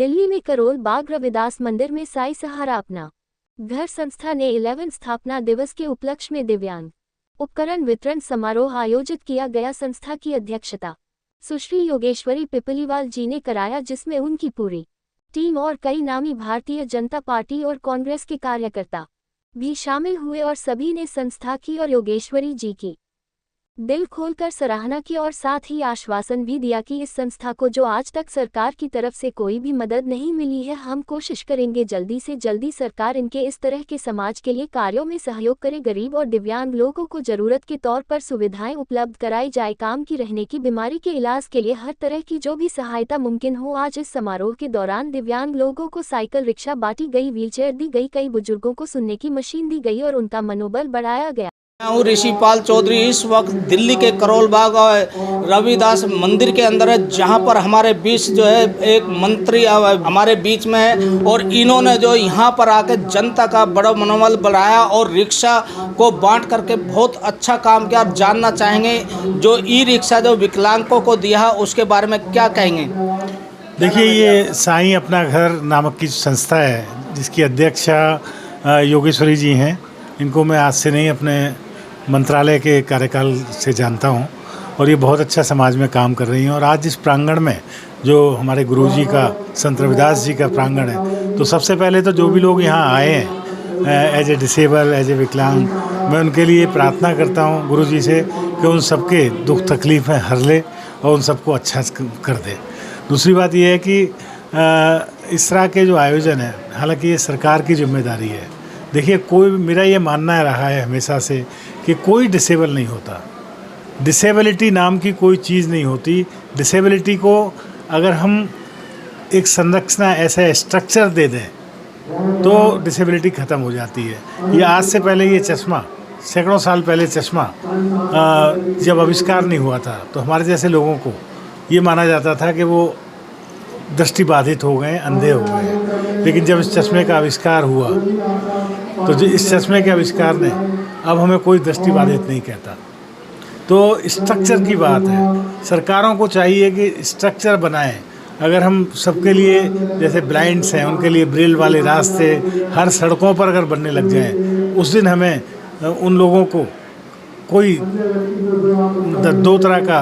दिल्ली में करोल बाग रविदास मंदिर में साई सहारा अपना घर संस्था ने 11 स्थापना दिवस के उपलक्ष्य में दिव्यांग उपकरण वितरण समारोह आयोजित किया गया। संस्था की अध्यक्षता सुश्री योगेश्वरी पिपलीवाल जी ने कराया, जिसमें उनकी पूरी टीम और कई नामी भारतीय जनता पार्टी और कांग्रेस के कार्यकर्ता भी शामिल हुए और सभी ने संस्था की और योगेश्वरी जी की दिल खोलकर सराहना की और साथ ही आश्वासन भी दिया कि इस संस्था को जो आज तक सरकार की तरफ से कोई भी मदद नहीं मिली है, हम कोशिश करेंगे जल्दी से जल्दी सरकार इनके इस तरह के समाज के लिए कार्यों में सहयोग करे। गरीब और दिव्यांग लोगों को जरूरत के तौर पर सुविधाएं उपलब्ध कराई जाए, काम की रहने की बीमारी के इलाज के लिए हर तरह की जो भी सहायता मुमकिन हो। आज इस समारोह के दौरान दिव्यांग लोगों को साइकिल रिक्शा बांटी गई, व्हीलचेयर दी गई, कई बुजुर्गों को सुनने की मशीन दी गई और उनका मनोबल बढ़ाया गया। हूँ ऋषिपाल चौधरी इस वक्त दिल्ली के करोल बाग और रविदास मंदिर के अंदर है, जहाँ पर हमारे बीच जो है एक मंत्री हमारे बीच में है और इन्होंने जो यहाँ पर आके जनता का बड़ा मनोबल बढ़ाया और रिक्शा को बांट करके बहुत अच्छा काम किया। और जानना चाहेंगे जो ई रिक्शा जो विकलांगों को दिया है उसके बारे में क्या कहेंगे। देखिए, ये साईं अपना घर नामक की संस्था है जिसकी अध्यक्षा योगेश्वरी जी हैं। इनको मैं आज से नहीं अपने मंत्रालय के कार्यकाल से जानता हूं और ये बहुत अच्छा समाज में काम कर रही हैं। और आज इस प्रांगण में जो हमारे गुरुजी का संत रविदास जी का प्रांगण है, तो सबसे पहले तो जो भी लोग यहाँ आए हैं as a disable, as a विकलांग, मैं उनके लिए प्रार्थना करता हूँ गुरुजी से कि उन सबके दुख तकलीफ़ें हर ले और उन सबको अच्छा कर दे। दूसरी बात यह है कि इस तरह के जो आयोजन है, हालांकि ये सरकार की जिम्मेदारी है। देखिए, कोई, मेरा ये मानना रहा है हमेशा से कि कोई डिसेबल नहीं होता। डिसेबिलिटी नाम की कोई चीज़ नहीं होती। डिसेबिलिटी को अगर हम एक संरचना, ऐसा स्ट्रक्चर दे दें तो डिसेबिलिटी ख़त्म हो जाती है। ये आज से पहले ये चश्मा, सैकड़ों साल पहले चश्मा जब आविष्कार नहीं हुआ था तो हमारे जैसे लोगों को ये माना जाता था कि वो दृष्टि बाधित हो गए, अंधे हो गए। लेकिन जब इस चश्मे का आविष्कार हुआ तो जो इस चश्मे के आविष्कार ने अब हमें कोई दृष्टि बाधित नहीं कहता। तो स्ट्रक्चर की बात है, सरकारों को चाहिए कि स्ट्रक्चर बनाएं। अगर हम सबके लिए, जैसे ब्लाइंड्स हैं उनके लिए ब्रेल वाले रास्ते हर सड़कों पर अगर बनने लग जाएं, उस दिन हमें उन लोगों को कोई दो तरह का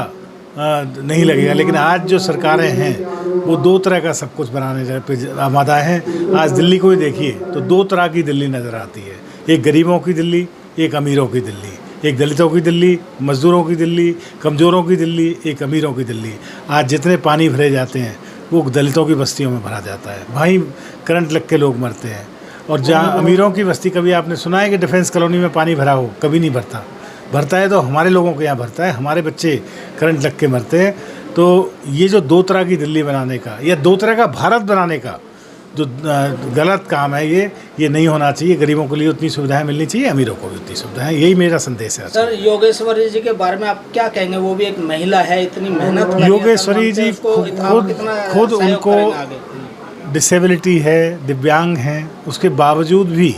नहीं लगेगा। लेकिन आज जो सरकारें हैं वो दो तरह का सब कुछ बनाने पे आमादा हैं। आज दिल्ली को ही देखिए तो दो तरह की दिल्ली नज़र आती है, एक गरीबों की दिल्ली, एक अमीरों की दिल्ली, एक दलितों की दिल्ली, मज़दूरों की दिल्ली, कमज़ोरों की दिल्ली, एक अमीरों की दिल्ली। आज जितने पानी भरे जाते हैं वो दलितों की बस्तियों में भरा जाता है, वहीं करंट लग के लोग मरते हैं। और जहाँ अमीरों की बस्ती, कभी आपने सुना है कि डिफेंस कॉलोनी में पानी भरा हो? कभी नहीं भरता। भरता है तो हमारे लोगों के यहाँ भरता है, हमारे बच्चे करंट लग के मरते हैं। तो ये जो दो तरह की दिल्ली बनाने का या दो तरह का भारत बनाने का जो गलत काम है, ये नहीं होना चाहिए। गरीबों के लिए उतनी सुविधाएं मिलनी चाहिए, अमीरों को भी उतनी सुविधाएं। यही मेरा संदेश है। सर, योगेश्वरी जी के बारे में आप क्या कहेंगे? वो भी एक महिला है, इतनी मेहनत। योगेश्वरी जी खुद उनको डिसेबिलिटी है, दिव्यांग हैं, उसके बावजूद भी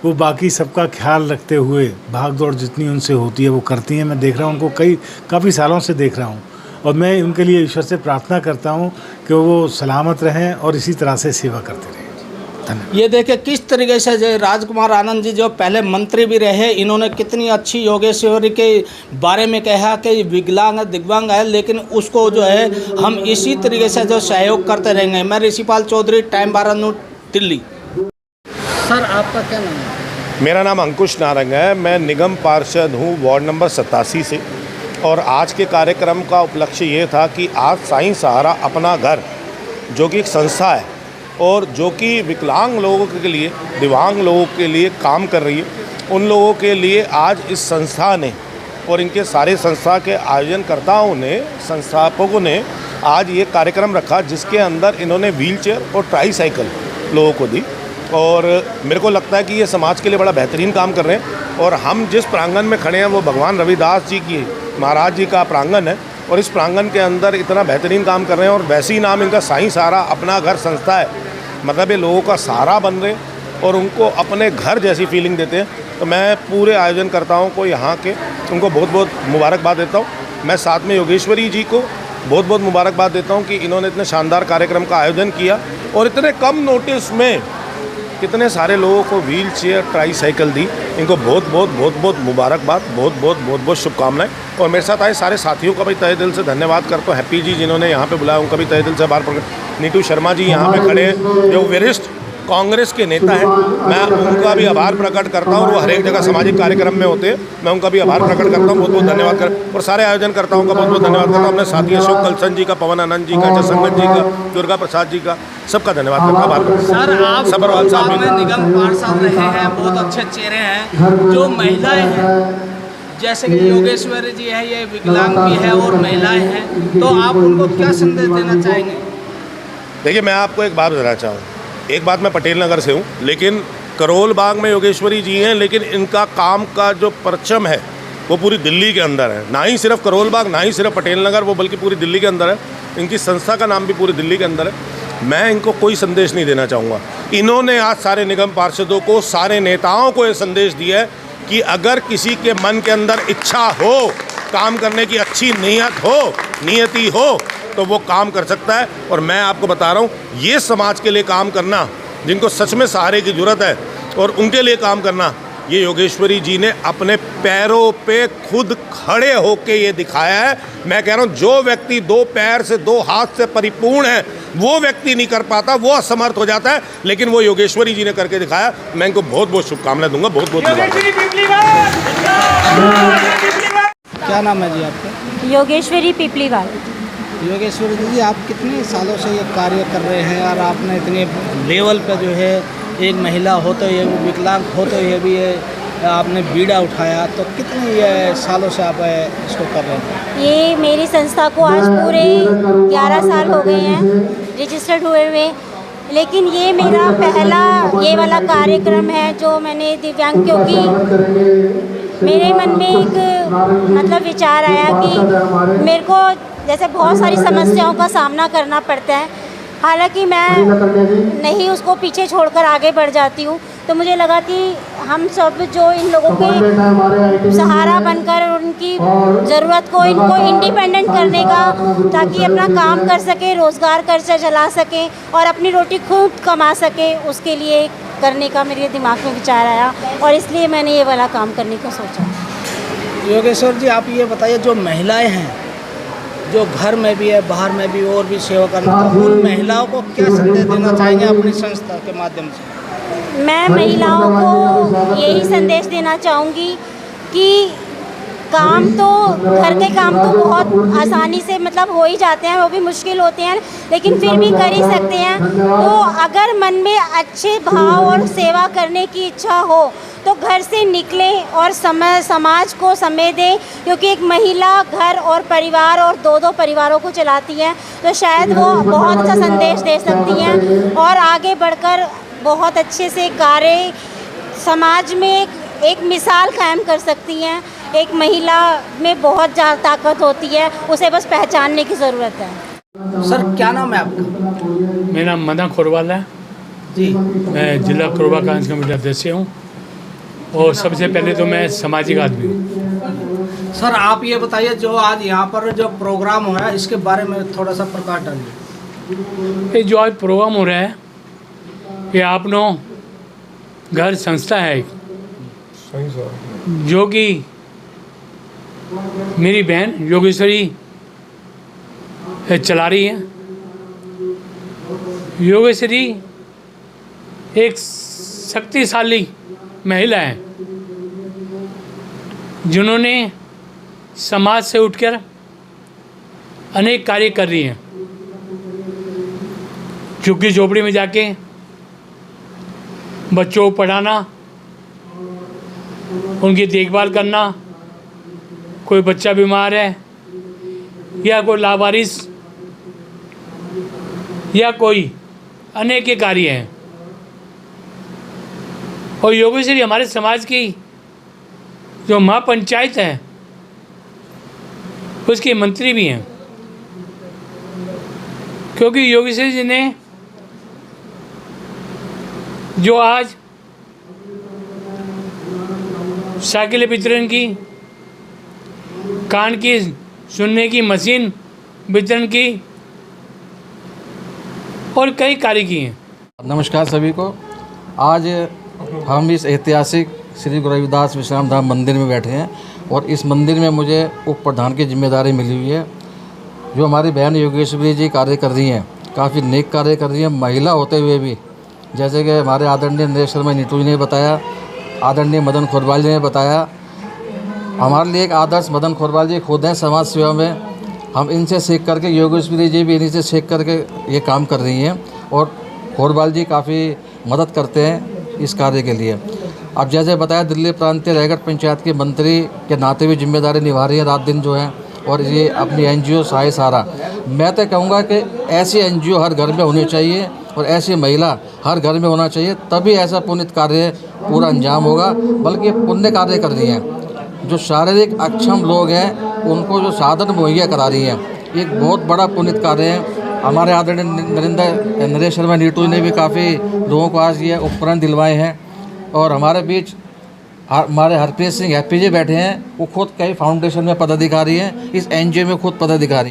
वो बाकी सबका ख्याल रखते हुए भाग दौड़ जितनी उनसे होती है वो करती हैं। मैं देख रहा हूँ उनको, काफ़ी सालों से देख रहा हूँ और मैं उनके लिए ईश्वर से प्रार्थना करता हूँ कि वो सलामत रहें और इसी तरह से सेवा करते रहें। धन्यवाद। ये देखिए किस तरीके से जो राजकुमार आनंद जी जो पहले मंत्री भी रहे, इन्होंने कितनी अच्छी योगेश्वरी के बारे में कहा कि विकलांग दिव्यांग है, लेकिन उसको जो है हम इसी तरीके से जो सहयोग करते रहेंगे। मैं Rishipal Chaudhary, Time 12 News, Delhi. Sir, आपका क्या नाम है? मेरा नाम अंकुश नारंग है। मैं निगम पार्षद हूँ वार्ड नंबर 87 से। और आज के कार्यक्रम का उपलक्ष्य ये था कि आज साईं सहारा अपना घर, जो कि एक संस्था है और जो कि विकलांग लोगों के लिए, दिव्यांग लोगों के लिए काम कर रही है, उन लोगों के लिए आज इस संस्था ने और इनके सारे संस्था के आयोजनकर्ताओं ने, संस्थापकों ने आज ये कार्यक्रम रखा जिसके अंदर इन्होंने व्हीलचेयर और ट्राईसाइकिल लोगों को दी। और मेरे को लगता है कि ये समाज के लिए बड़ा बेहतरीन काम कर रहे हैं। और हम जिस प्रांगण में खड़े हैं वो भगवान रविदास जी की, महाराज जी का प्रांगण है और इस प्रांगण के अंदर इतना बेहतरीन काम कर रहे हैं। और वैसे ही नाम इनका साईं सहारा अपना घर संस्था है, मतलब ये लोगों का सहारा बन रहे हैं और उनको अपने घर जैसी फीलिंग देते हैं। तो मैं पूरे आयोजनकर्ताओं को यहाँ के उनको बहुत बहुत मुबारकबाद देता हूँ। मैं साथ में योगेश्वरी जी को बहुत बहुत मुबारकबाद देता हूँ कि इन्होंने इतने शानदार कार्यक्रम का आयोजन किया और इतने कम नोटिस में कितने सारे लोगों को व्हील चेयर ट्राईसाइकिल दी। इनको बहुत बहुत मुबारकबाद, बहुत शुभकामनाएं। और मेरे साथ आए सारे साथियों का भी तहे दिल से धन्यवाद करता हूँ। हैप्पी जी जिन्होंने यहाँ पे बुलाया उनका भी तहे दिल से आभार प्रकट। नीतू शर्मा जी यहाँ पे खड़े हैं जो वरिष्ठ कांग्रेस के नेता हैं, मैं उनका भी आभार प्रकट करता हूँ। वो हर एक जगह सामाजिक कार्यक्रम में होते हैं, मैं उनका भी आभार प्रकट करता हूँ। बहुत बहुत धन्यवाद कर और सारे आयोजनकर्ताओं का बहुत बहुत धन्यवाद करता हूँ। अपने साथी अशोक कलसन जी का, पवन आनंद जी का, जसंगत जी का, दुर्गा प्रसाद जी का, सबका धन्यवाद करता हूँ। आभार। सर आप सबरवाल साहब में निगम पार्षद रहे हैं, बहुत अच्छे चेहरे हैं। जो महिलाएं हैं जैसे कि योगेश्वरी जी है, ये विकलांग भी है और महिलाएं हैं, तो आप उनको क्या संदेश देना चाहेंगे? देखिए, मैं आपको एक बात बताना चाहूँ। एक बात, मैं पटेल नगर से हूँ, लेकिन करोल बाग में योगेश्वरी जी हैं, लेकिन इनका काम का जो परचम है वो पूरी दिल्ली के अंदर है। ना ही सिर्फ करोल बाग, ना ही सिर्फ पटेल नगर, वो बल्कि पूरी दिल्ली के अंदर है। इनकी संस्था का नाम भी पूरी दिल्ली के अंदर है। मैं इनको कोई संदेश नहीं देना चाहूँगा। इन्होंने आज सारे निगम पार्षदों को, सारे नेताओं को ये संदेश दिया है कि अगर किसी के मन के अंदर इच्छा हो, काम करने की अच्छी नियति हो तो वो काम कर सकता है। और मैं आपको बता रहा हूँ, ये समाज के लिए काम करना, जिनको सच में सहारे की ज़रूरत है और उनके लिए काम करना, ये योगेश्वरी जी ने अपने पैरों पे खुद खड़े होके ये दिखाया है। मैं कह रहा हूँ, जो व्यक्ति 2 पैर से 2 हाथ से परिपूर्ण है वो व्यक्ति नहीं कर पाता, वो असमर्थ हो जाता है, लेकिन वो योगेश्वरी जी ने करके दिखाया। मैं इनको बहुत बहुत शुभकामनाएं दूंगा। बहुत बहुत क्या नाम है जी आपका? योगेश्वरी पिपलीवाल। योगेश्वरी जी, आप कितने सालों से ये कार्य कर रहे हैं और आपने इतने लेवल पे जो है, एक महिला हो तो ये विकलांग हो तो ये भी आपने बीड़ा उठाया, तो कितने ये सालों से आप इसको कर रहे हैं? ये मेरी संस्था को आज पूरे 11 साल हो गए हैं रजिस्टर्ड हुए हुए, लेकिन ये मेरा पहला ये वाला कार्यक्रम है जो मैंने दिव्यांग, क्योंकि मेरे मन में एक मतलब विचार आया कि मेरे को जैसे बहुत सारी समस्याओं का सामना करना पड़ता है, हालांकि मैं नहीं उसको पीछे छोड़कर आगे बढ़ जाती हूँ, तो मुझे लगा कि हम सब जो इन लोगों के सहारा बनकर उनकी ज़रूरत को, इनको इंडिपेंडेंट करने का, ताकि अपना काम कर सके, रोज़गार कर चला सके और अपनी रोटी खुद कमा सके, उसके लिए करने का मेरे दिमाग में विचार आया और इसलिए मैंने ये वाला काम करने को सोचा। योगेश्वर जी, आप ये बताइए, जो महिलाएं हैं, जो घर में भी है, बाहर में भी और भी सेवा करना, उन महिलाओं को क्या संदेश देना चाहेंगे अपनी संस्था के माध्यम से? मैं महिलाओं को यही संदेश देना चाहूँगी कि काम तो, घर के काम तो बहुत आसानी से मतलब हो ही जाते हैं, वो भी मुश्किल होते हैं, लेकिन फिर भी कर ही सकते हैं। तो अगर मन में अच्छे भाव और सेवा करने की इच्छा हो तो घर से निकले और समाज को समय दें, क्योंकि एक महिला घर और परिवार और 2-2 परिवारों को चलाती है, तो शायद वो बहुत अच्छा संदेश दे सकती हैं और आगे बढ़कर बहुत अच्छे से कार्य समाज में एक मिसाल कायम कर सकती हैं। एक महिला में बहुत ज़्यादा ताकत होती है, उसे बस पहचानने की ज़रूरत है। सर, क्या नाम है आपका? मेरा नाम मदन खोरवाल है जी। मैं जिला कोरबा कांग्रेस कमेटी अध्यक्ष हूँ और सबसे पहले तो मैं सामाजिक आदमी हूँ। सर, आप ये बताइए, जो आज यहाँ पर जो प्रोग्राम हो रहा है, इसके बारे में थोड़ा सा प्रकाश डालिए। ये जो आज प्रोग्राम हो रहा है, ये आपनो घर संस्था है जो कि मेरी बहन योगेश्वरी चला रही है। योगेश्वरी एक शक्तिशाली महिला है जिन्होंने समाज से उठकर अनेक कार्य कर रही हैं। झुग्गी झोपड़ी में जाके बच्चों को पढ़ाना, उनकी देखभाल करना, कोई बच्चा बीमार है या कोई लावारिस या कोई अनेक के कार्य हैं। और योगेश्वरी हमारे समाज की जो महापंचायत है उसके मंत्री भी हैं, क्योंकि योगेश्वरी जी ने जो आज साइकिल वितरण की, कान की सुनने की मशीन वितरण की और कई कार्य किए हैं। नमस्कार सभी को। आज हम इस ऐतिहासिक श्री गुरु रविदास विश्राम धाम मंदिर में बैठे हैं और इस मंदिर में मुझे उप प्रधान की जिम्मेदारी मिली हुई है। जो हमारी बहन योगेश्वरी जी कार्य कर रही हैं, काफ़ी नेक कार्य कर रही हैं, महिला होते हुए भी। जैसे कि हमारे आदरणीय नरेश शर्मा नीटू जी ने बताया, आदरणीय मदन खोरवाल जी ने बताया, हमारे लिए एक आदर्श मदन खोरवाल जी खुद हैं समाज सेवा में। हम इनसे सीख करके, योगेश्वरी जी भी इन्हीं से सीख करके ये काम कर रही हैं और खोरवाल जी काफ़ी मदद करते हैं इस कार्य के लिए। अब जैसे बताया, दिल्ली प्रांतीय रायगढ़ पंचायत के मंत्री के नाते भी जिम्मेदारी निभा रही है रात दिन जो है, और ये अपनी एनजीओ साई सहारा। मैं तो कहूँगा कि ऐसी एनजीओ हर घर में होनी चाहिए और ऐसी महिला हर घर में होना चाहिए, तभी ऐसा पुण्य कार्य पूरा अंजाम होगा। बल्कि पुण्य कार्य कर रही हैं, जो शारीरिक अक्षम लोग हैं उनको जो साधन मुहैया करा रही हैं, एक बहुत बड़ा पुण्य कार्य है। हमारे आदरणीय नरेश शर्मा नीटू ने भी काफ़ी लोगों को आज ये उपकरण दिलवाए हैं। और हमारे बीच हमारे हरप्रीत सिंह हैप्पी जी बैठे हैं, वो खुद कई फाउंडेशन में पदाधिकारी हैं, इस एनजीओ में खुद पदाधिकारी।